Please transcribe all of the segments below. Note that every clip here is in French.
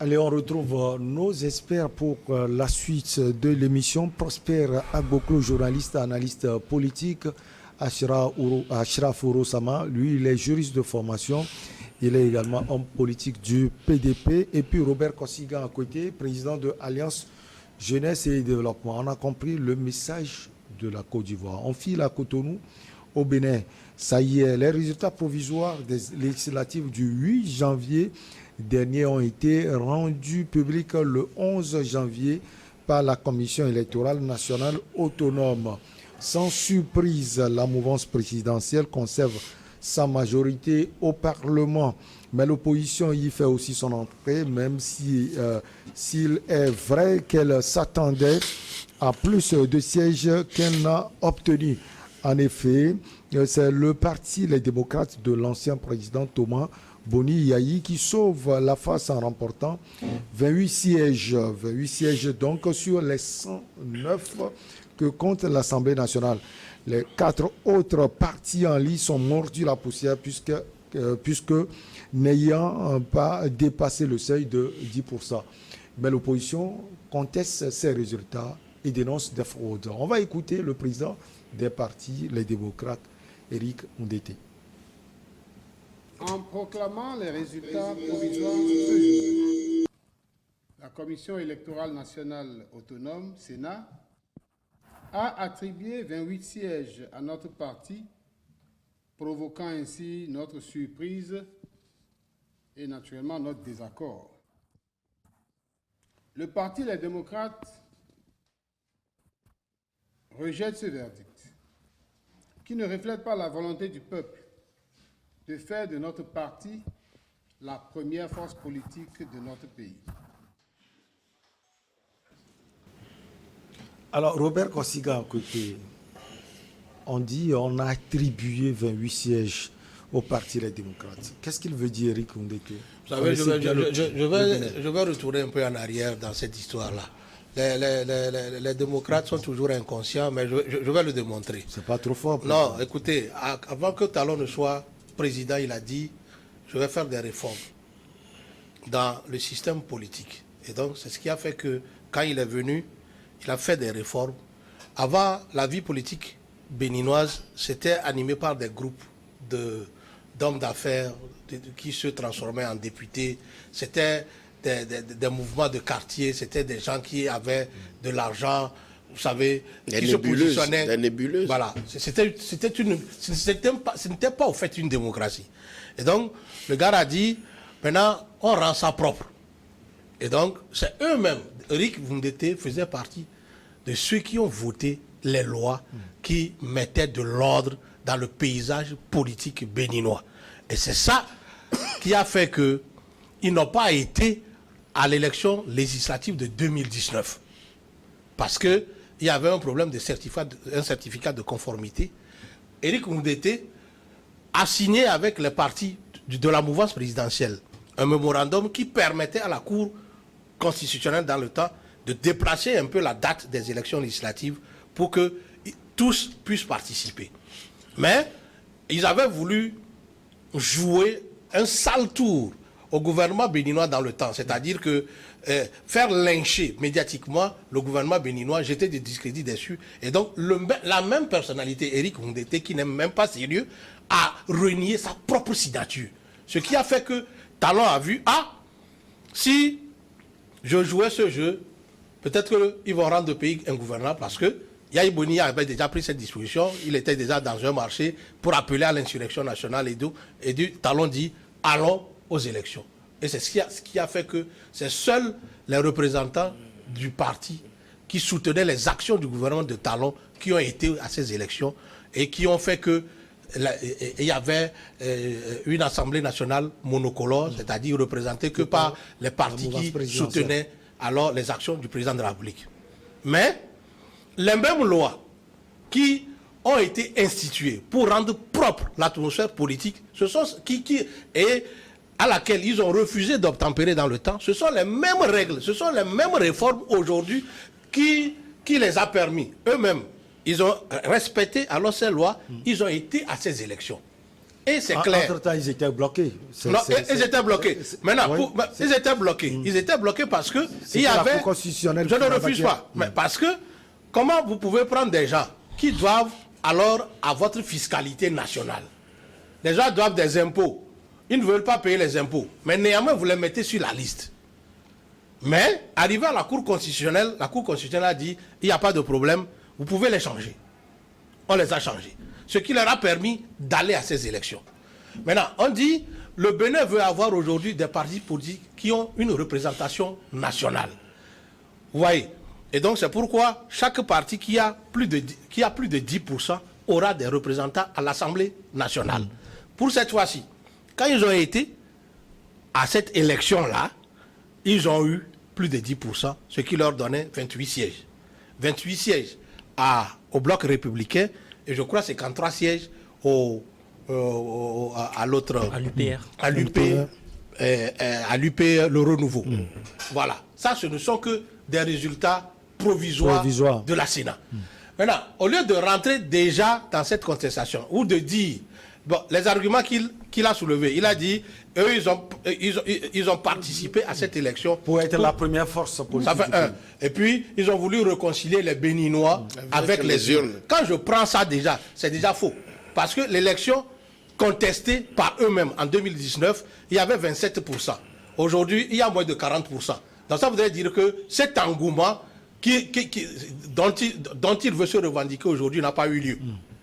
Allez, on retrouve nos experts pour la suite de l'émission. Prosper Agboklo, journaliste, analyste politique. Ashraf Orosama, lui, il est juriste de formation. Il est également homme politique du PDP. Et puis Robert Kossiga à côté, président de Alliance Jeunesse et Développement. On a compris le message de la Côte d'Ivoire. On file à Cotonou, au Bénin. Ça y est, les résultats provisoires des législatives du 8 janvier dernier ont été rendus publics le 11 janvier par la Commission électorale nationale autonome. Sans surprise, la mouvance présidentielle conserve sa majorité au Parlement. Mais l'opposition y fait aussi son entrée, même s'il est vrai qu'elle s'attendait à plus de sièges qu'elle n'a obtenu. En effet, c'est le parti Les Démocrates de l'ancien président Thomas Boni Yayi qui sauve la face en remportant 28 sièges. 28 sièges donc sur les 109 que compte l'Assemblée nationale. Les 4 autres partis en lice sont mordus la poussière puisque n'ayant pas dépassé le seuil de 10%. Mais l'opposition conteste ces résultats et dénonce des fraudes. On va écouter le président des partis, les démocrates, Éric Ndete. En proclamant les résultats provisoires ce jour, la Commission électorale nationale autonome, Sénat, a attribué 28 sièges à notre parti, provoquant ainsi notre surprise et naturellement notre désaccord. Le parti Les Démocrates rejette ce verdict, qui ne reflète pas la volonté du peuple de faire de notre parti la première force politique de notre pays. Alors, Robert Kossiga à côté, on a attribué 28 sièges au Parti Les Démocrates. Qu'est-ce qu'il veut dire, Éric Ndete? Vous savez, je vais retourner un peu en arrière dans cette histoire-là. Les démocrates sont toujours inconscients, mais je vais le démontrer. C'est pas trop fort. Non, écoutez, avant que Talon ne soit président, il a dit « je vais faire des réformes dans le système politique ». Et donc, c'est ce qui a fait que, quand il est venu, il a fait des réformes. Avant, la vie politique béninoise, c'était animé par des groupes d'hommes d'affaires qui se transformaient en députés. C'était des mouvements de quartier, c'était des gens qui avaient de l'argent, vous savez, qui se positionnaient. Des nébuleuses. Voilà, ce n'était pas au fait une démocratie. Et donc, le gars a dit, maintenant, on rend ça propre. Et donc, c'est eux-mêmes, Éric Ndete faisait partie de ceux qui ont voté les lois qui mettaient de l'ordre dans le paysage politique béninois. Et c'est ça qui a fait qu'ils n'ont pas été à l'élection législative de 2019. Parce qu'il y avait un problème de certificat de conformité. Éric Ndete a signé avec les partis de la mouvance présidentielle un mémorandum qui permettait à la Cour constitutionnelle dans le temps de déplacer un peu la date des élections législatives pour que tous puissent participer. Mais ils avaient voulu jouer un sale tour au gouvernement béninois dans le temps, c'est-à-dire que faire lyncher médiatiquement le gouvernement béninois, jeter des discrédits dessus, et donc la même personnalité, Éric Ndete, qui n'est même pas sérieux, a renié sa propre signature. Ce qui a fait que Talon a vu, si je jouais ce jeu, peut-être qu'ils vont rendre le pays ingouvernable parce que Yayi Boni avait déjà pris cette disposition, il était déjà dans un marché pour appeler à l'insurrection nationale et du Talon dit allons aux élections. Et c'est ce qui a fait que c'est seuls les représentants du parti qui soutenaient les actions du gouvernement de Talon qui ont été à ces élections et qui ont fait que il y avait une assemblée nationale monocolore, c'est-à-dire représentée que par les partis qui soutenaient alors les actions du président de la République. Mais les mêmes lois qui ont été instituées pour rendre propre l'atmosphère politique, ce sont et à laquelle ils ont refusé d'obtempérer dans le temps, ce sont les mêmes règles, ce sont les mêmes réformes aujourd'hui qui les a permis eux-mêmes. Ils ont respecté alors ces lois, ils ont été à ces élections. Et c'est clair. Entre-temps, ils étaient bloqués. Non, ils étaient bloqués. Maintenant, ils étaient bloqués. Ils étaient bloqués parce que il y avait... Je ne refuse pas. Mais parce que, comment vous pouvez prendre des gens qui doivent alors à votre fiscalité nationale? Les gens doivent des impôts. Ils ne veulent pas payer les impôts. Mais néanmoins, vous les mettez sur la liste. Mais, arrivé à la Cour constitutionnelle a dit, il n'y a pas de problème, vous pouvez les changer. On les a changés. Ce qui leur a permis d'aller à ces élections. Maintenant, on dit, le Bénin veut avoir aujourd'hui des partis politiques qui ont une représentation nationale. Vous voyez? Et donc, c'est pourquoi chaque parti qui a plus de 10% aura des représentants à l'Assemblée nationale. Pour cette fois-ci, quand ils ont été à cette élection-là, ils ont eu plus de 10%, ce qui leur donnait 28 sièges. 28 sièges au bloc républicain, et je crois que c'est 53 sièges à l'autre... À l'UPR. À l'UP, le renouveau. Voilà. Ça, ce ne sont que des résultats provisoires de la Sénat. Maintenant, au lieu de rentrer déjà dans cette contestation, ou de dire... Bon, les arguments qu'il a soulevés, il a dit, eux, ils ont participé à cette élection. Pour être la première force politique. Ça fait un. Et puis, ils ont voulu réconcilier les Béninois avec les urnes. Quand je prends ça déjà, c'est déjà faux. Parce que l'élection contestée par eux-mêmes en 2019, il y avait 27%. Aujourd'hui, il y a moins de 40%. Donc ça voudrait dire que cet engouement dont il veut se revendiquer aujourd'hui n'a pas eu lieu.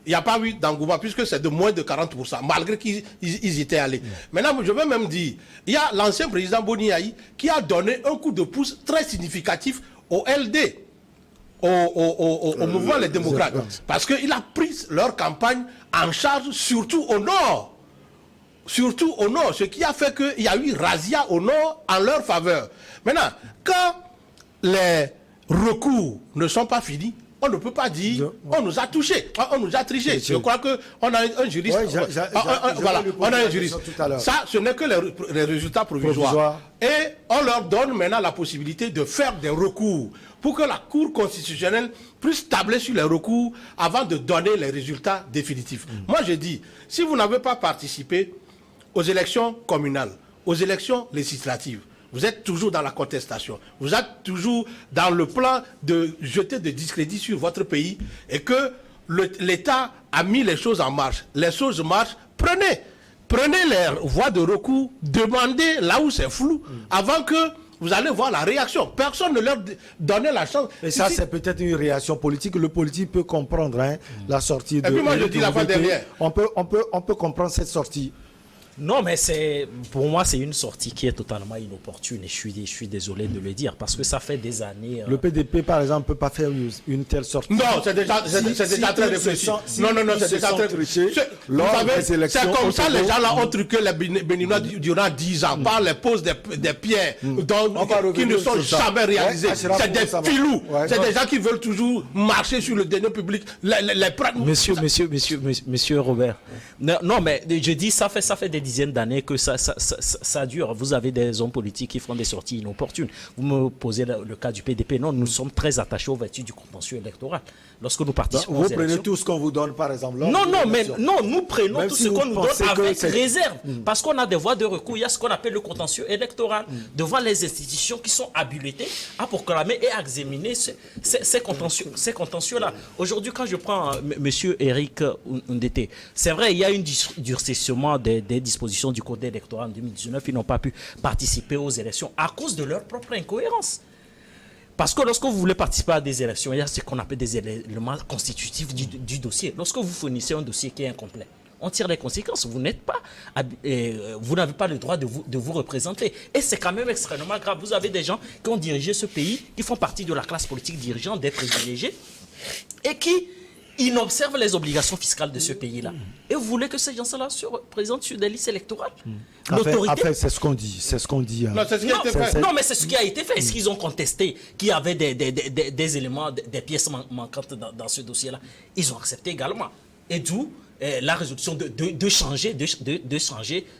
Il n'y a pas eu d'engouement puisque c'est de moins de 40%, malgré qu'ils y étaient allés. Maintenant, je veux même dire, il y a l'ancien président Boni Aï qui a donné un coup de pouce très significatif au LD, au mouvement Les Démocrates, parce qu'il a pris leur campagne en charge, surtout au nord. Surtout au nord, ce qui a fait qu'il y a eu razzia au nord en leur faveur. Maintenant, quand les recours ne sont pas finis, on ne peut pas dire on nous a touchés, on nous a trichés. Je crois qu'on a un juriste. Voilà, on a un juriste. Ça, ce n'est que les résultats provisoires. Et on leur donne maintenant la possibilité de faire des recours pour que la Cour constitutionnelle puisse tabler sur les recours avant de donner les résultats définitifs. Moi, je dis, si vous n'avez pas participé aux élections communales, aux élections législatives, vous êtes toujours dans la contestation. Vous êtes toujours dans le plan de jeter de discrédit sur votre pays et que l'État a mis les choses en marche. Les choses marchent. Prenez les voies de recours, demandez là où c'est flou avant que vous allez voir la réaction. Personne ne leur donnait la chance. Et ça, c'est peut-être une réaction politique. Le politique peut comprendre la sortie de... Et puis moi, je dis la fois dernière. On peut comprendre cette sortie. Non, mais pour moi, c'est une sortie qui est totalement inopportune et je suis désolé de le dire parce que ça fait des années... Le PDP, par exemple, ne peut pas faire une telle sortie. Non, c'est déjà très réfléchi. Non, c'est déjà très réfléchi. C'est comme ça les gens là ont truqué les Béninois durant 10 ans par les poses des pierres qui ne sont jamais réalisées. C'est des filous. C'est des gens qui veulent toujours marcher sur le denier public. Monsieur Robert. Non, mais je dis ça fait des dizaines d'années que ça dure. Vous avez des hommes politiques qui font des sorties inopportunes. Vous me posez le cas du PDP. Non, nous sommes très attachés aux vertus du contentieux électoral. Lorsque nous participons aux élections... Vous prenez tout ce qu'on vous donne, par exemple. Non, nous prenons tout ce qu'on nous donne avec réserve. Parce qu'on a des voies de recours. Il y a ce qu'on appelle le contentieux électoral devant les institutions qui sont habilitées à proclamer et à examiner ces contentieux-là. Aujourd'hui, quand je prends monsieur Eric Ndete, c'est vrai, il y a un durcissement des dispositions du code électoral en 2019. Ils n'ont pas pu participer aux élections à cause de leur propre incohérence. Parce que lorsque vous voulez participer à des élections, il y a ce qu'on appelle des éléments constitutifs du dossier. Lorsque vous fournissez un dossier qui est incomplet, on tire les conséquences. Vous n'avez pas le droit de vous représenter. Et c'est quand même extrêmement grave. Vous avez des gens qui ont dirigé ce pays, qui font partie de la classe politique dirigeante, des privilégiés, et qui inobservent les obligations fiscales de ce pays-là. Et vous voulez que ces gens-là se représentent sur des listes électorales? Après, c'est ce qu'on dit. Non, c'est ce qui a été fait. Non, mais c'est ce qui a été fait. Est-ce qu'ils ont contesté qu'il y avait des éléments, des pièces manquantes dans ce dossier-là? Ils ont accepté également. Et d'où la résolution de changer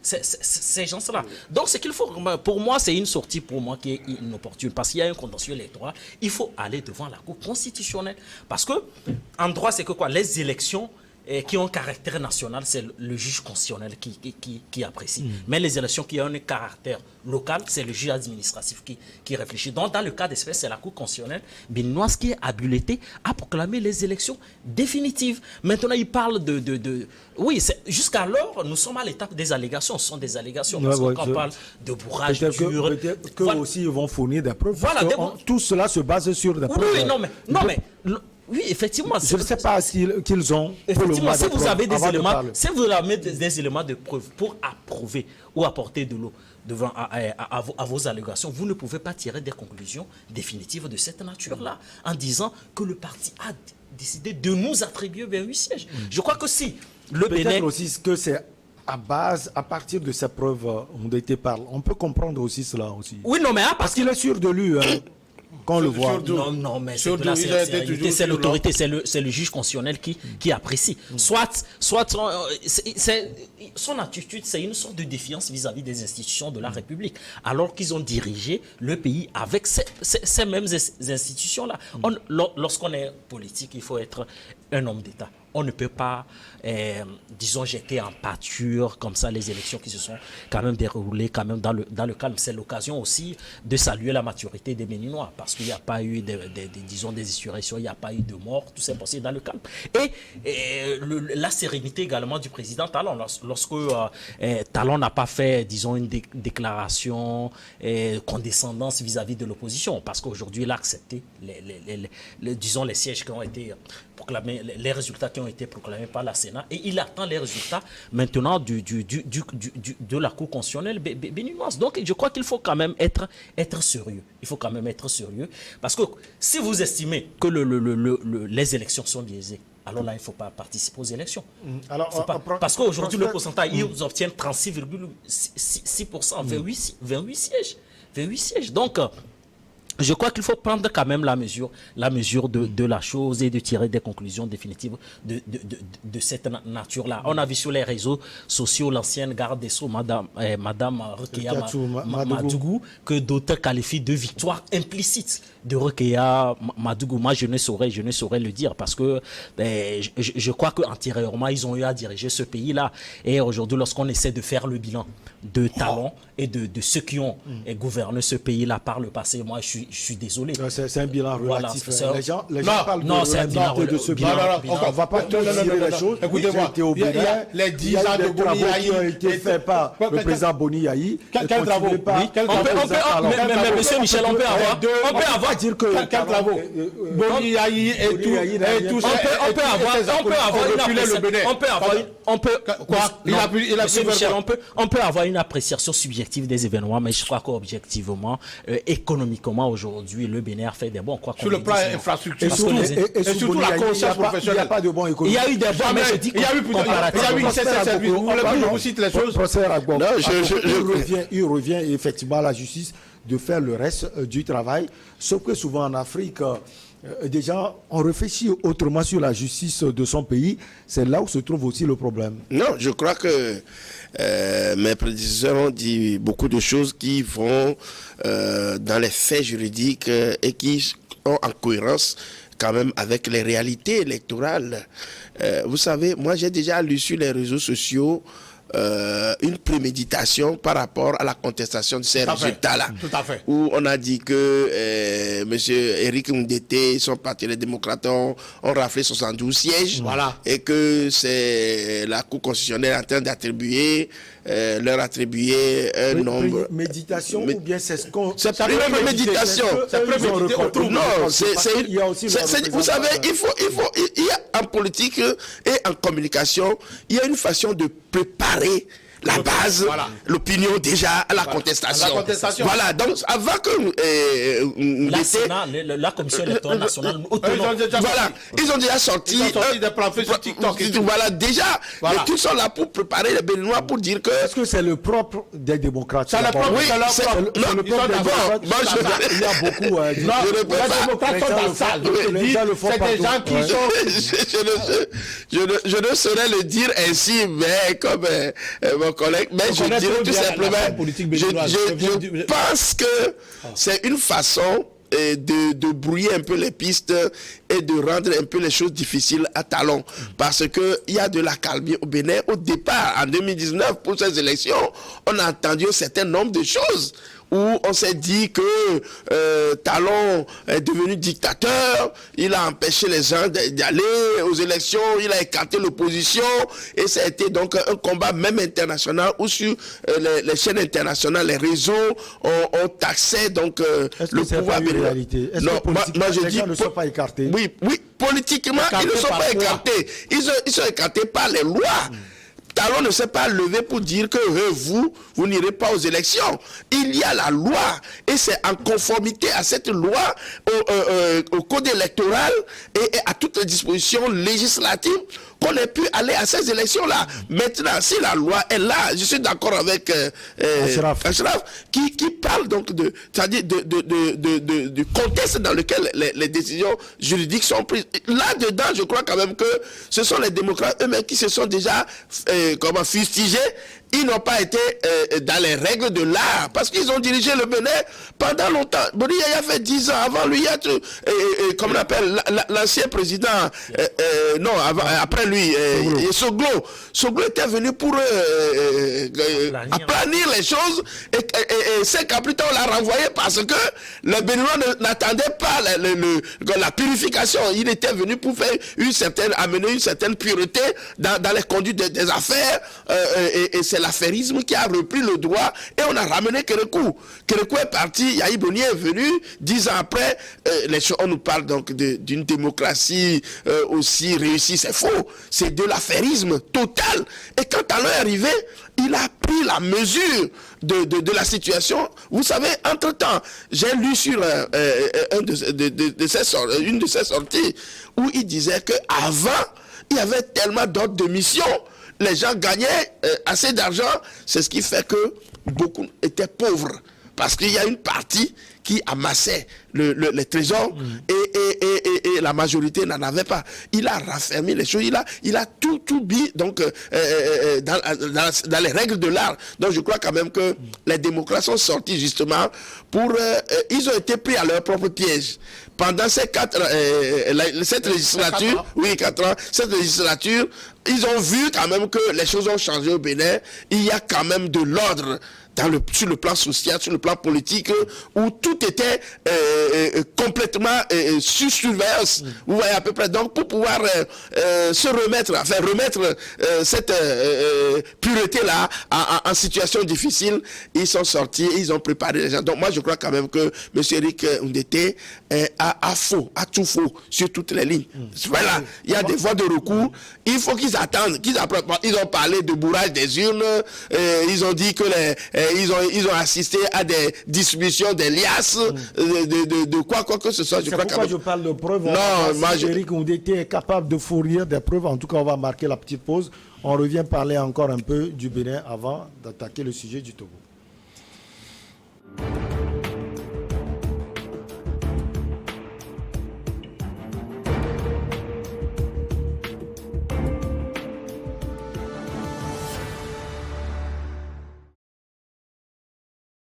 ces gens-là. Donc, ce qu'il faut, pour moi, c'est une sortie pour moi qui est inopportune. Parce qu'il y a un contentieux électoral, il faut aller devant la Cour constitutionnelle. Parce que, en droit, c'est que quoi? Les élections qui ont un caractère national, c'est le juge constitutionnel qui apprécie. Mais les élections qui ont un caractère local, c'est le juge administratif qui réfléchit. Donc, dans le cas d'espèce, c'est la Cour constitutionnelle béninoise qui est habilitée à proclamer les élections définitives. Maintenant, il parle de oui, jusqu'alors, nous sommes à l'étape des allégations. Ce sont des allégations. Parce qu'on parle de bourrage dur. Peut-être que aussi ils vont fournir des preuves. Voilà, tout cela se base sur des preuves. Oui, oui, effectivement. Je ne sais pas qu'ils ont. Effectivement, si vous avez des éléments de preuve pour approuver ou apporter de l'eau devant à vos allégations, vous ne pouvez pas tirer des conclusions définitives de cette nature-là en disant que le parti a décidé de nous attribuer 28 sièges. Je crois que si le Bénin... Peut-être aussi que c'est à partir de ces preuves dont été parle. On peut comprendre aussi cela aussi. Oui, non, mais parce qu'il est sûr de lui. Quand on le voit. Non, mais c'est l'autorité, c'est le juge constitutionnel qui apprécie. Soit son attitude, c'est une sorte de défiance vis-à-vis des institutions de la République, alors qu'ils ont dirigé le pays avec ces mêmes institutions-là. Lorsqu'on est politique, il faut être un homme d'État. On ne peut pas, disons, jeter en pâture comme ça les élections qui se sont quand même déroulées quand même dans le calme. C'est l'occasion aussi de saluer la maturité des Béninois parce qu'il n'y a pas eu, disons, des insurrections, il n'y a pas eu de morts, tout s'est passé dans le calme. Et la sérénité également du président Talon. Lorsque Talon n'a pas fait, disons, une déclaration condescendance vis-à-vis de l'opposition parce qu'aujourd'hui, il a accepté disons, les sièges qui ont été proclamés, les résultats qui ont été proclamés par la Sénat et il attend les résultats maintenant de la Cour constitutionnelle béninoise. Donc je crois qu'il faut quand même être sérieux. Il faut quand même être sérieux parce que si vous estimez que les élections sont biaisées, alors là, il ne faut pas participer aux élections. Parce qu'aujourd'hui, le pourcentage, ils obtiennent 36,6%, 28 sièges. 28 sièges. Donc, je crois qu'il faut prendre quand même la mesure de la chose et de tirer des conclusions définitives de cette nature-là. On a vu sur les réseaux sociaux l'ancienne garde des Sceaux, Madame Rekeya Madougou, que d'autres qualifient de victoire implicite de Rekeya Madougou. Moi, je ne saurais le dire parce que je crois qu'antérieurement, ils ont eu à diriger ce pays-là. Et aujourd'hui, lorsqu'on essaie de faire le bilan de Talon et de ceux qui ont gouverné ce pays-là par le passé, moi, je suis désolé. C'est un bilan relatif. Voilà, les gens parlent de ce bilan. On ne va pas tirer les choses. Écoutez-moi, il y a les 10 ans de Boni Yahi qui ont été faits par le président Boni Yahi. Quel travaux? Mais monsieur Michel, on peut avoir dire que quel travaux? Boni Yahi et tout ça. On peut avoir une appréciation subjective des événements, mais je crois qu'objectivement, économiquement, aujourd'hui, le Bénin fait des bons. Sur le plan infrastructure. Et surtout la conscience professionnelle. Il n'y a pas de bons économies. Il y a eu des bons, mais je dis il y a eu services. On cite les choses. Il revient effectivement à la justice de faire le reste du travail. Sauf que souvent en Afrique, déjà, on réfléchit autrement sur la justice de son pays. C'est là où se trouve aussi le problème. Non, je crois que mes prédécesseurs ont dit beaucoup de choses qui vont dans les faits juridiques et qui ont en cohérence quand même avec les réalités électorales. Vous savez, moi j'ai déjà lu sur les réseaux sociaux une préméditation par rapport à la contestation de ces résultats-là. Tout à fait. Où on a dit que M. Éric Ndete, son parti les démocrates ont raflé 72 sièges. Voilà. Et que c'est la Cour constitutionnelle en train d'attribuer leur attribuer un nombre. Méditation ou bien c'est ce qu'on. C'est pas une méditation. Non, vous savez, il y a en politique et en communication, il y a une façon de préparer la base, l'opinion déjà à la contestation. Voilà, donc avant que la Commission électorale nationale ils ont déjà sorti des pamphlets sur TikTok. Voilà, déjà, les trucs sont là pour préparer les Béninois pour dire que... Est-ce que c'est le propre des démocrates? C'est le propre, oui, c'est le propre des démocrates. Il y a beaucoup... les démocrates sont dans la salle. C'est des gens qui sont... Je ne saurais le dire ainsi, mais comme... mon collègue, mais je dirais tout simplement, je pense que c'est une façon de brouiller un peu les pistes et de rendre un peu les choses difficiles à Talon. Parce qu'il y a de l'accalmie au Bénin. Au départ, en 2019, pour ces élections, on a entendu un certain nombre de choses où on s'est dit que Talon est devenu dictateur, il a empêché les gens d'aller aux élections, il a écarté l'opposition, et ça a été donc un combat même international où sur les chaînes internationales, les réseaux ont taxé donc le pouvoir. Non, moi je dis, ne sont pas écartés. Oui, politiquement, ils ne sont pas écartés. Ils sont écartés par les lois. Talon ne s'est pas levé pour dire que vous n'irez pas aux élections. Il y a la loi et c'est en conformité à cette loi, au code électoral et à toutes les dispositions législatives qu'on ait pu aller à ces élections-là. Maintenant, si la loi est là, je suis d'accord avec Achraf qui parle donc du contexte dans lequel les décisions juridiques sont prises. Là-dedans, je crois quand même que ce sont les démocrates eux-mêmes qui se sont déjà fustigés. Ils n'ont pas été dans les règles de l'art parce qu'ils ont dirigé le Bénin pendant longtemps. Boni Yaya fait 10 ans. Avant lui, il y a comme on appelle l'ancien président, après lui, Soglo. Soglo était venu pour aplanir les choses et 5 ans plus tard, on l'a renvoyé parce que le Béninois n'attendait pas la purification. Il était venu pour faire amener une certaine pureté dans les conduites des affaires et c'est l'affairisme qui a repris le droit et on a ramené Kérékou. Kérékou est parti, Yahi Boni est venu, 10 ans après, on nous parle donc d'une démocratie aussi réussie, c'est faux. C'est de l'affairisme total. Et quand Talon est arrivé, il a pris la mesure de la situation. Vous savez, entre-temps, j'ai lu sur une de ses sorties où il disait qu'avant, il y avait tellement d'autres de missions. Les gens gagnaient assez d'argent, c'est ce qui fait que beaucoup étaient pauvres. Parce qu'il y a une partie qui amassait les trésors et la majorité n'en avait pas. Il a raffermi les choses, il a tout mis donc, dans les règles de l'art. Donc je crois quand même que les démocrates sont sortis justement pour... ils ont été pris à leur propre piège. Pendant cette législature, 4 ans, cette législature, ils ont vu quand même que les choses ont changé au Bénin. Il y a quand même de l'ordre sur le plan social, sur le plan politique, où tout était complètement sous surveillance. Vous voyez à peu près. Donc, pour pouvoir se remettre cette pureté-là en situation difficile, ils sont sortis, ils ont préparé les gens. Donc, moi, je crois quand même que M. Eric Ndete a tout faux sur toutes les lignes. Voilà, il y a des voies de recours. Il faut qu'ils attendent, ils ont parlé de bourrage des urnes, ils ont dit que ils ont assisté à des distributions des liasses, de quoi que ce soit. C'est pourquoi je parle de preuves. Non, Eric Ndete est capable de fournir des preuves. En tout cas, on va marquer la petite pause. On revient parler encore un peu du Bénin avant d'attaquer le sujet du Togo.